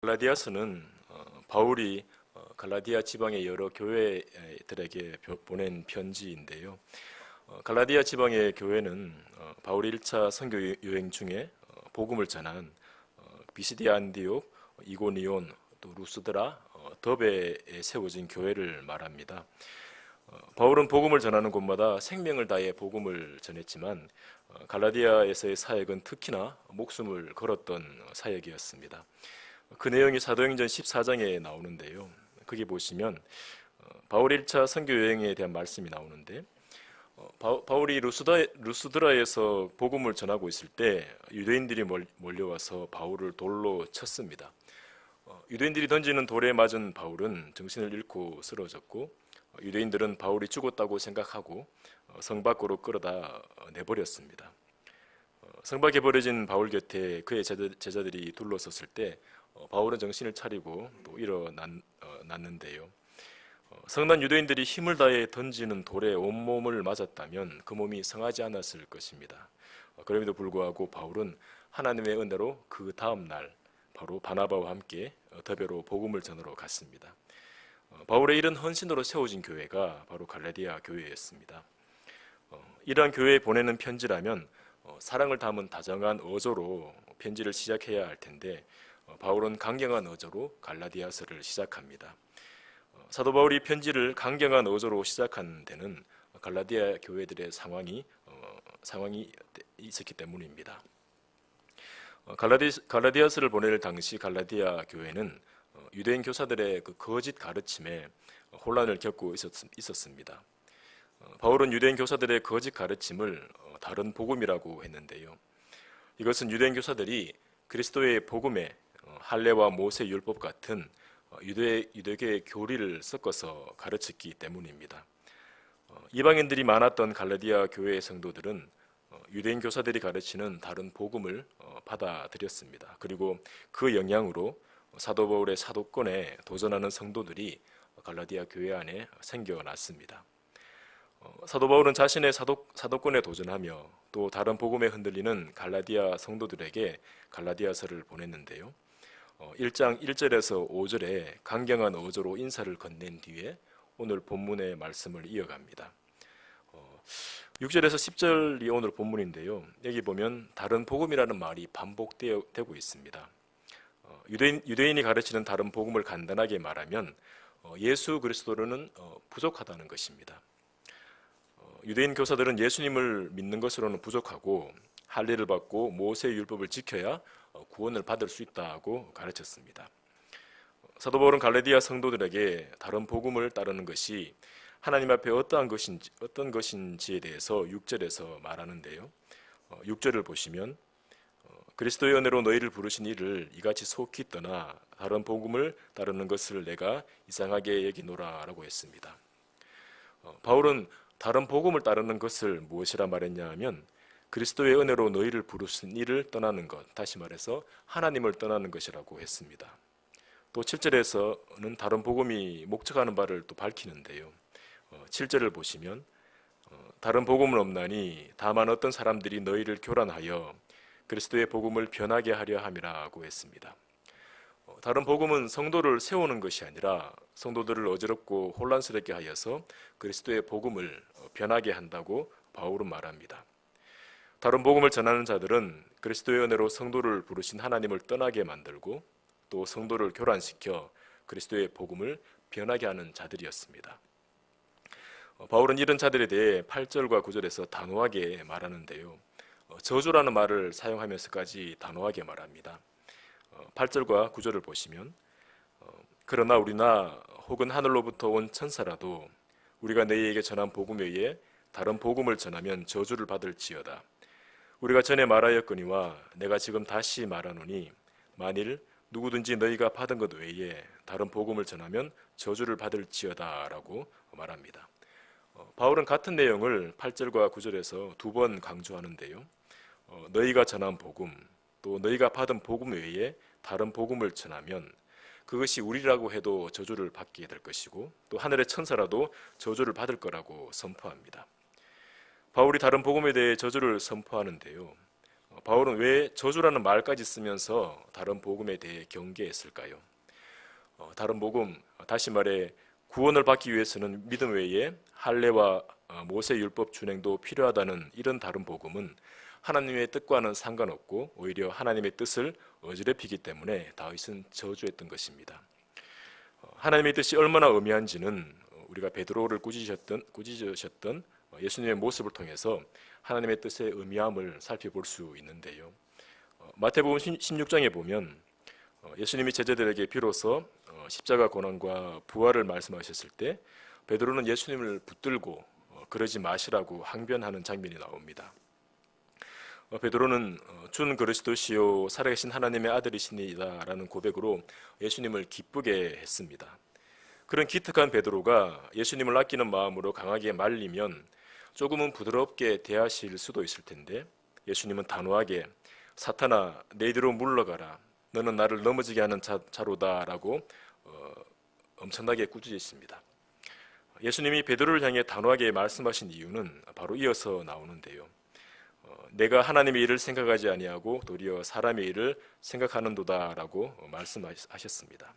갈라디아서는 바울이 갈라디아 지방의 여러 교회들에게 보낸 편지인데요. 갈라디아 지방의 교회는 바울이 1차 선교 여행 중에 복음을 전한 비시디아 안디옥, 이고니온, 또 루스드라, 더베에 세워진 교회를 말합니다. 바울은 복음을 전하는 곳마다 생명을 다해 복음을 전했지만 갈라디아에서의 사역은 특히나 목숨을 걸었던 사역이었습니다. 그 내용이 사도행전 14장에 나오는데요. 거기 보시면 바울 1차 선교 여행에 대한 말씀이 나오는데 바울이 루스드라에서 복음을 전하고 있을 때 유대인들이 몰려와서 바울을 돌로 쳤습니다. 유대인들이 던지는 돌에 맞은 바울은 정신을 잃고 쓰러졌고 유대인들은 바울이 죽었다고 생각하고 성 밖으로 끌어다 내버렸습니다. 성 밖에 버려진 바울 곁에 그의 제자들이 둘러섰을 때 바울은 정신을 차리고 또 일어났는데요. 성난 유대인들이 힘을 다해 던지는 돌에 온몸을 맞았다면 그 몸이 상하지 않았을 것입니다. 그럼에도 불구하고 바울은 하나님의 은혜로 그 다음 날 바로 바나바와 함께 더베로 복음을 전하러 갔습니다. 바울의 이런 헌신으로 세워진 교회가 바로 갈라디아 교회였습니다. 이러한 교회에 보내는 편지라면 사랑을 담은 다정한 어조로 편지를 시작해야 할 텐데 바울은 강경한 어조로 갈라디아서를 시작합니다. 사도 바울이 편지를 강경한 어조로 시작한 데는 갈라디아 교회들의 상황이 있었기 때문입니다. 갈라디아서를 보낼 당시 갈라디아 교회는 유대인 교사들의 그 거짓 가르침에 혼란을 겪고 있었습니다. 바울은 유대인 교사들의 거짓 가르침을 다른 복음이라고 했는데요. 이것은 유대인 교사들이 그리스도의 복음에 할례와 모세 율법 같은 유대계의 교리를 섞어서 가르쳤기 때문입니다. 이방인들이 많았던 갈라디아 교회의 성도들은 유대인 교사들이 가르치는 다른 복음을 받아들였습니다. 그리고 그 영향으로 사도 바울의 사도권에 도전하는 성도들이 갈라디아 교회 안에 생겨났습니다. 사도 바울은 자신의 사도권에 도전하며 또 다른 복음에 흔들리는 갈라디아 성도들에게 갈라디아서를 보냈는데요. 1장 1절에서 5절에 강경한 어조로 인사를 건넨 뒤에 오늘 본문의 말씀을 이어갑니다. 6절에서 10절이 오늘 본문인데요. 여기 보면 다른 복음이라는 말이 반복되고 있습니다. 유대인이 가르치는 다른 복음을 간단하게 말하면 예수 그리스도로는 부족하다는 것입니다. 유대인 교사들은 예수님을 믿는 것으로는 부족하고 할례를 받고 모세의 율법을 지켜야 구원을 받을 수 있다고 가르쳤습니다. 사도 바울은 갈라디아 성도들에게 다른 복음을 따르는 것이 하나님 앞에 어떤 것인지에 대해서 6절에서 말하는데요. 6절을 보시면 그리스도의 은혜로 너희를 부르신 이를 이같이 속히 떠나 다른 복음을 따르는 것을 내가 이상하게 여기노라라고 했습니다. 바울은 다른 복음을 따르는 것을 무엇이라 말했냐 하면 그리스도의 은혜로 너희를 부르신 이를 떠나는 것, 다시 말해서 하나님을 떠나는 것이라고 했습니다. 또 7절에서는 다른 복음이 목적하는 바를 또 밝히는데요. 7절을 보시면 다른 복음은 없나니 다만 어떤 사람들이 너희를 교란하여 그리스도의 복음을 변하게 하려 함이라고 했습니다. 다른 복음은 성도를 세우는 것이 아니라 성도들을 어지럽고 혼란스럽게 하여서 그리스도의 복음을 변하게 한다고 바울은 말합니다. 다른 복음을 전하는 자들은 그리스도의 은혜로 성도를 부르신 하나님을 떠나게 만들고 또 성도를 교란시켜 그리스도의 복음을 변하게 하는 자들이었습니다. 바울은 이런 자들에 대해 8절과 9절에서 단호하게 말하는데요. 저주라는 말을 사용하면서까지 단호하게 말합니다. 8절과 9절을 보시면 그러나 우리나 혹은 하늘로부터 온 천사라도 우리가 너희에게 전한 복음 외에 다른 복음을 전하면 저주를 받을지어다. 우리가 전에 말하였거니와 내가 지금 다시 말하노니 만일 누구든지 너희가 받은 것 외에 다른 복음을 전하면 저주를 받을지어다 라고 말합니다. 바울은 같은 내용을 8절과 9절에서 두 번 강조하는데요. 너희가 전한 복음 또 너희가 받은 복음 외에 다른 복음을 전하면 그것이 우리라고 해도 저주를 받게 될 것이고 또 하늘의 천사라도 저주를 받을 거라고 선포합니다. 바울이 다른 복음에 대해 저주를 선포하는데요. 바울은 왜 저주라는 말까지 쓰면서 다른 복음에 대해 경계했을까요? 다른 복음, 다시 말해 구원을 받기 위해서는 믿음 외에 할례와 모세 율법 준행도 필요하다는 이런 다른 복음은 하나님의 뜻과는 상관없고 오히려 하나님의 뜻을 어지럽히기 때문에 다윗은 저주했던 것입니다. 하나님의 뜻이 얼마나 엄미한지는 우리가 베드로를 꾸짖으셨던 예수님의 모습을 통해서 하나님의 뜻의 엄미함을 살펴볼 수 있는데요. 마태복음 16장에 보면 예수님이 제자들에게 비로소 십자가 고난과 부활을 말씀하셨을 때 베드로는 예수님을 붙들고 그러지 마시라고 항변하는 장면이 나옵니다. 베드로는 준 그리스도시요 살아계신 하나님의 아들이시니이다라는 고백으로 예수님을 기쁘게 했습니다. 그런 기특한 베드로가 예수님을 아끼는 마음으로 강하게 말리면 조금은 부드럽게 대하실 수도 있을 텐데 예수님은 단호하게 사탄아 내 뒤로 물러가라 너는 나를 넘어지게 하는 자로다라고 엄청나게 꾸짖으십니다. 예수님이 베드로를 향해 단호하게 말씀하신 이유는 바로 이어서 나오는데요. 내가 하나님의 일을 생각하지 아니하고 도리어 사람의 일을 생각하는도다라고 말씀하셨습니다.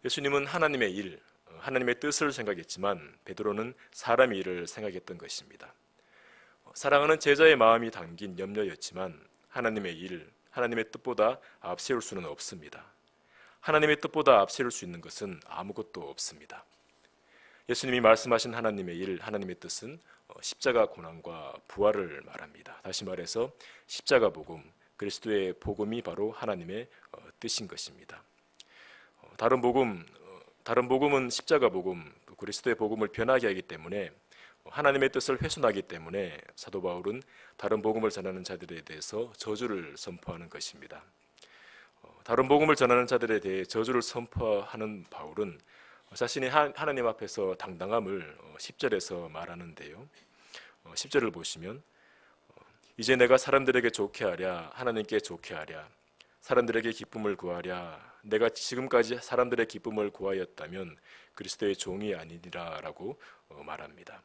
예수님은 하나님의 일, 하나님의 뜻을 생각했지만 베드로는 사람의 일을 생각했던 것입니다. 사랑하는 제자의 마음이 담긴 염려였지만 하나님의 일, 하나님의 뜻보다 앞세울 수는 없습니다. 하나님의 뜻보다 앞세울 수 있는 것은 아무것도 없습니다. 예수님이 말씀하신 하나님의 일, 하나님의 뜻은 십자가 고난과 부활을 말합니다. 다시 말해서 십자가 복음, 그리스도의 복음이 바로 하나님의 뜻인 것입니다. 다른 복음은 십자가 복음, 그리스도의 복음을 변하게 하기 때문에 하나님의 뜻을 훼손하기 때문에 사도 바울은 다른 복음을 전하는 자들에 대해서 저주를 선포하는 것입니다. 다른 복음을 전하는 자들에 대해 저주를 선포하는 바울은 자신이 하나님 앞에서 당당함을 10절에서 말하는데요. 10절을 보시면 이제 내가 사람들에게 좋게 하랴 하나님께 좋게 하랴 사람들에게 기쁨을 구하랴 내가 지금까지 사람들의 기쁨을 구하였다면 그리스도의 종이 아니니라 라고 말합니다.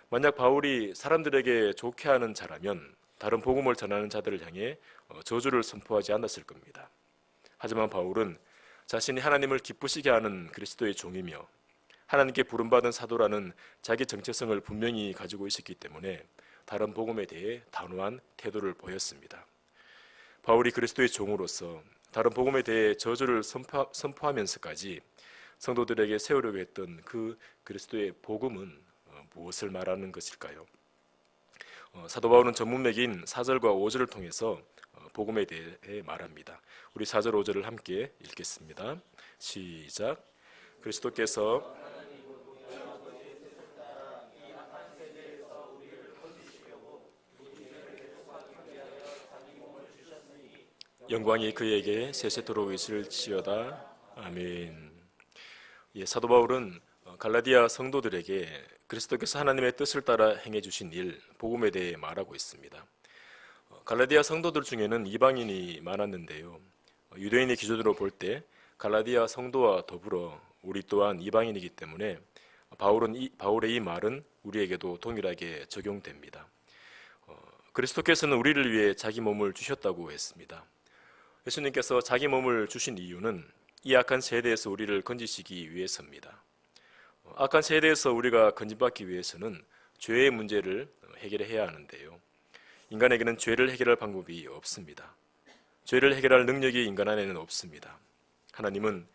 만약 바울이 사람들에게 좋게 하는 자라면 다른 복음을 전하는 자들을 향해 저주를 선포하지 않았을 겁니다. 하지만 바울은 자신이 하나님을 기쁘시게 하는 그리스도의 종이며 하나님께 부름받은 사도라는 자기 정체성을 분명히 가지고 있었기 때문에 다른 복음에 대해 단호한 태도를 보였습니다. 바울이 그리스도의 종으로서 다른 복음에 대해 저주를 선포하면서까지 성도들에게 세우려고 했던 그 그리스도의 복음은 무엇을 말하는 것일까요? 사도 바울은 전문맥인 4절과 5절을 통해서 복음에 대해 말합니다. 우리 4절 5절을 함께 읽겠습니다. 시작. 그리스도께서 영광이 그에게 세세토록 있을지어다. 아멘. 사도 바울은 갈라디아 성도들에게 그리스도께서 하나님의 뜻을 따라 행해 주신 일, 복음에 대해 말하고 있습니다. 갈라디아 성도들 중에는 이방인이 많았는데요. 유대인의 기준으로 볼 때 갈라디아 성도와 더불어 우리 또한 이방인이기 때문에 바울의 이 말은 우리에게도 동일하게 적용됩니다. 그리스도께서는 우리를 위해 자기 몸을 주셨다고 했습니다. 예수님께서 자기 몸을 주신 이유는 이 악한 세대에서 우리를 건지시기 위해서입니다. 악한 세대에서 우리가 건진받기 위해서는 죄의 문제를 해결해야 하는데요. 인간에게는 죄를 해결할 방법이 없습니다. 죄를 해결할 능력이 인간 안에는 없습니다. 하나님은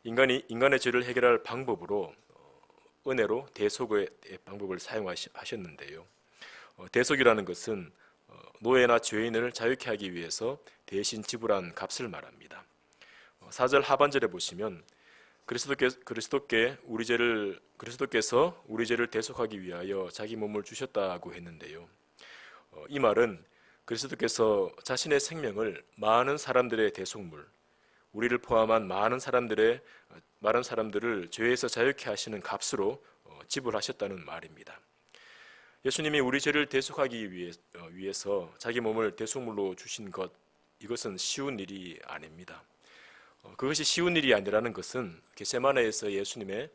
인간의 죄를 해결할 방법으로 은혜로 대속의 방법을 사용하셨는데요. 대속이라는 것은 노예나 죄인을 자유케 하기 위해서 대신 지불한 값을 말합니다. 4절 하반절에 보시면 그리스도께서 우리 죄를 대속하기 위하여 자기 몸을 주셨다고 했는데요. 이 말은 그리스도께서 자신의 생명을 많은 사람들의 대속물, 우리를 포함한 많은 사람들을 죄에서 자유케 하시는 값으로 지불하셨다는 말입니다. 예수님이 우리 죄를 대속하기 위해서 자기 몸을 대속물로 주신 것, 이것은 쉬운 일이 아닙니다. 그것이 쉬운 일이 아니라는 것은 겟세마네에서 예수님의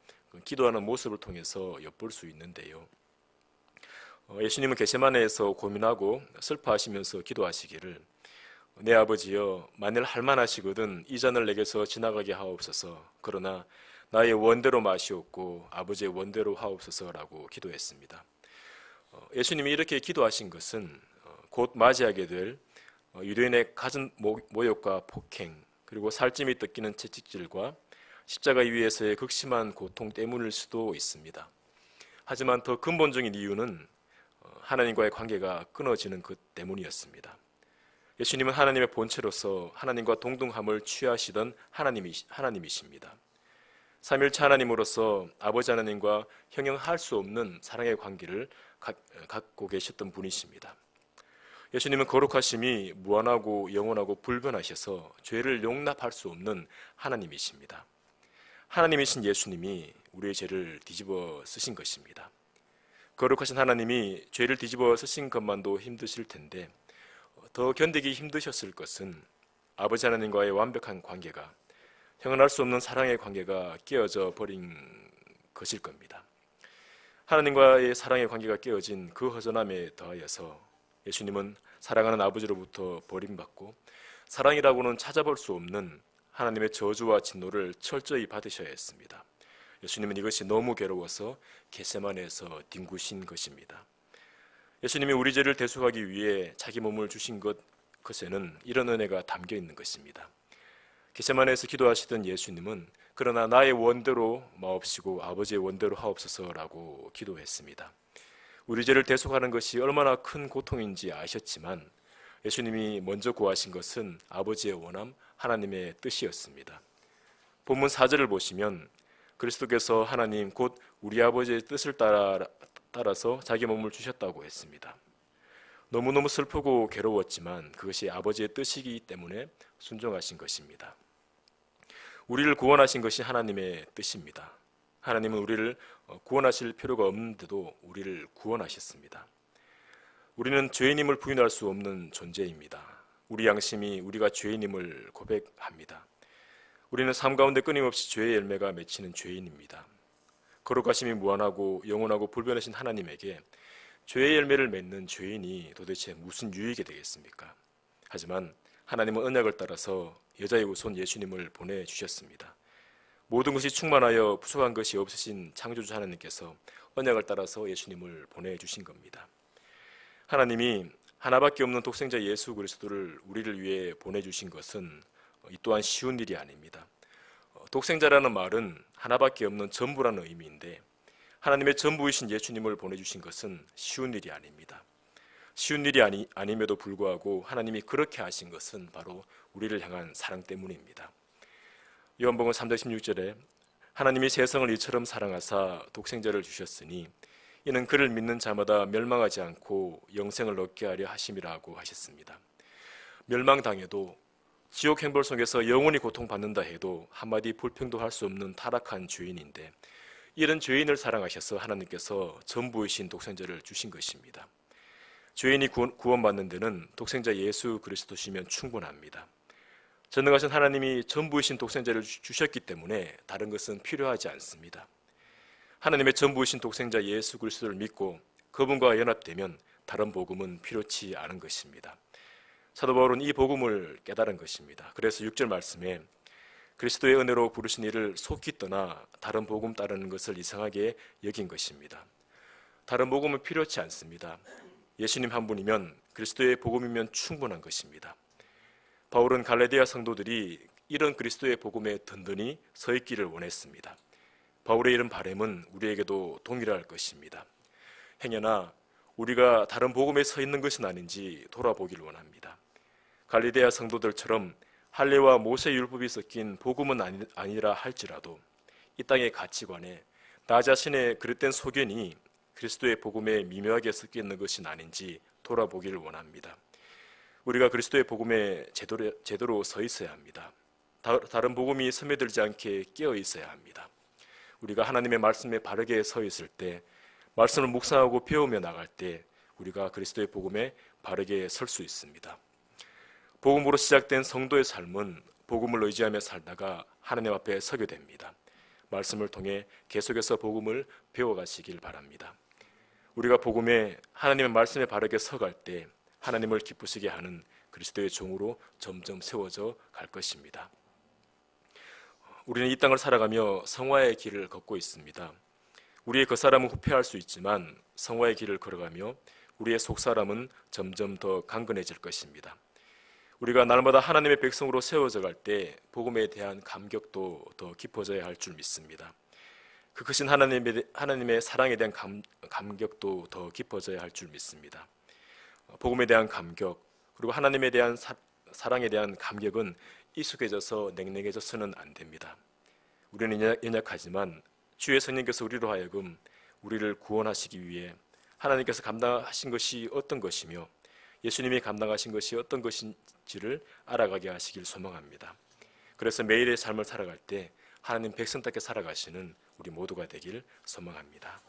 기도하는 모습을 통해서 엿볼 수 있는데요. 예수님은 겟세마네에서 고민하고 슬퍼하시면서 기도하시기를 내 아버지여 만일 할만하시거든 이 잔을 내게서 지나가게 하옵소서. 그러나 나의 원대로 마시옵고 아버지의 원대로 하옵소서라고 기도했습니다. 예수님이 이렇게 기도하신 것은 곧 맞이하게 될 유대인의 갖은 모욕과 폭행, 그리고 살찜이 뜯기는 채찍질과 십자가 위에서의 극심한 고통 때문일 수도 있습니다. 하지만 더 근본적인 이유는 하나님과의 관계가 끊어지는 것 때문이었습니다. 예수님은 하나님의 본체로서 하나님과 동등함을 취하시던 하나님이십니다. 삼일체 하나님으로서 아버지 하나님과 형용할 수 없는 사랑의 관계를 갖고 계셨던 분이십니다. 예수님은 거룩하심이 무한하고 영원하고 불변하셔서 죄를 용납할 수 없는 하나님이십니다. 하나님이신 예수님이 우리의 죄를 뒤집어 쓰신 것입니다. 거룩하신 하나님이 죄를 뒤집어 쓰신 것만도 힘드실 텐데 더 견디기 힘드셨을 것은 아버지 하나님과의 완벽한 관계가, 형언할 수 없는 사랑의 관계가 깨어져 버린 것일 겁니다. 하나님과의 사랑의 관계가 깨어진 그 허전함에 더하여서 예수님은 사랑하는 아버지로부터 버림받고 사랑이라고는 찾아볼 수 없는 하나님의 저주와 진노를 철저히 받으셔야 했습니다. 예수님은 이것이 너무 괴로워서 겟세마네에서 뒹구신 것입니다. 예수님이 우리 죄를 대속하기 위해 자기 몸을 주신 것에는 이런 은혜가 담겨 있는 것입니다. 겟세마네에서 기도하시던 예수님은 그러나 나의 원대로 마옵시고 아버지의 원대로 하옵소서라고 기도했습니다. 우리 죄를 대속하는 것이 얼마나 큰 고통인지 아셨지만 예수님이 먼저 구하신 것은 아버지의 원함, 하나님의 뜻이었습니다. 본문 4절을 보시면 그리스도께서 하나님 곧 우리 아버지의 뜻을 따라서 자기 몸을 주셨다고 했습니다. 너무너무 슬프고 괴로웠지만 그것이 아버지의 뜻이기 때문에 순종하신 것입니다. 우리를 구원하신 것이 하나님의 뜻입니다. 하나님은 우리를 구원하실 필요가 없는데도 우리를 구원하셨습니다. 우리는 죄인임을 부인할 수 없는 존재입니다. 우리 양심이 우리가 죄인임을 고백합니다. 우리는 삶 가운데 끊임없이 죄의 열매가 맺히는 죄인입니다. 거룩하심이 무한하고 영원하고 불변하신 하나님에게 죄의 열매를 맺는 죄인이 도대체 무슨 유익이 되겠습니까? 하지만 하나님은 언약을 따라서 여자의 후손 예수님을 보내주셨습니다. 모든 것이 충만하여 부족한 것이 없으신 창조주 하나님께서 언약을 따라서 예수님을 보내주신 겁니다. 하나님이 하나밖에 없는 독생자 예수 그리스도를 우리를 위해 보내주신 것은 이 또한 쉬운 일이 아닙니다. 독생자라는 말은 하나밖에 없는 전부라는 의미인데 하나님의 전부이신 예수님을 보내주신 것은 쉬운 일이 아닙니다. 쉬운 일이 아님에도 불구하고 하나님이 그렇게 하신 것은 바로 우리를 향한 사랑 때문입니다. 요한복음 3장 16절에 하나님이 세상을 이처럼 사랑하사 독생자를 주셨으니 이는 그를 믿는 자마다 멸망하지 않고 영생을 얻게 하려 하심이라고 하셨습니다. 멸망당해도 지옥 행벌 속에서 영원히 고통받는다 해도 한마디 불평도 할 수 없는 타락한 죄인인데 이런 죄인을 사랑하셔서 하나님께서 전부이신 독생자를 주신 것입니다. 죄인이 구원받는 데는 독생자 예수 그리스도시면 충분합니다. 전능하신 하나님이 전부이신 독생자를 주셨기 때문에 다른 것은 필요하지 않습니다. 하나님의 전부이신 독생자 예수 그리스도를 믿고 그분과 연합되면 다른 복음은 필요치 않은 것입니다. 사도 바울은 이 복음을 깨달은 것입니다. 그래서 6절 말씀에 그리스도의 은혜로 부르신 이를 속히 떠나 다른 복음 따르는 것을 이상하게 여긴 것입니다. 다른 복음은 필요치 않습니다. 예수님 한 분이면 그리스도의 복음이면 충분한 것입니다. 바울은 갈라디아 성도들이 이런 그리스도의 복음에 든든히 서 있기를 원했습니다. 바울의 이런 바람은 우리에게도 동일할 것입니다. 행여나 우리가 다른 복음에 서 있는 것은 아닌지 돌아보기를 원합니다. 갈라디아 성도들처럼 할례와 모세 율법이 섞인 복음은 아니라 할지라도 이 땅의 가치관에 나 자신의 그릇된 소견이 그리스도의 복음에 미묘하게 섞여 있는 것은 아닌지 돌아보기를 원합니다. 우리가 그리스도의 복음에 제대로 서 있어야 합니다. 다른 복음이 스며들지 않게 깨어 있어야 합니다. 우리가 하나님의 말씀에 바르게 서 있을 때, 말씀을 묵상하고 배우며 나갈 때 우리가 그리스도의 복음에 바르게 설 수 있습니다. 복음으로 시작된 성도의 삶은 복음을 의지하며 살다가 하나님 앞에 서게 됩니다. 말씀을 통해 계속해서 복음을 배워가시길 바랍니다. 우리가 복음에 하나님의 말씀에 바르게 서갈 때 하나님을 기쁘시게 하는 그리스도의 종으로 점점 세워져 갈 것입니다. 우리는 이 땅을 살아가며 성화의 길을 걷고 있습니다. 우리의 겉사람은 후패할 수 있지만 성화의 길을 걸어가며 우리의 속사람은 점점 더 강건해질 것입니다. 우리가 날마다 하나님의 백성으로 세워져 갈 때 복음에 대한 감격도 더 깊어져야 할 줄 믿습니다. 그 크신 하나님의 사랑에 대한 감격도 더 깊어져야 할 줄 믿습니다. 복음에 대한 감격, 그리고 하나님에 대한 사랑에 대한 감격은 익숙해져서 냉랭해져서는 안 됩니다. 우리는 연약하지만 주의 성령께서 우리로 하여금 우리를 구원하시기 위해 하나님께서 감당하신 것이 어떤 것이며 예수님이 감당하신 것이 어떤 것인지를 알아가게 하시길 소망합니다. 그래서 매일의 삶을 살아갈 때 하나님 백성답게 살아가시는 우리 모두가 되길 소망합니다.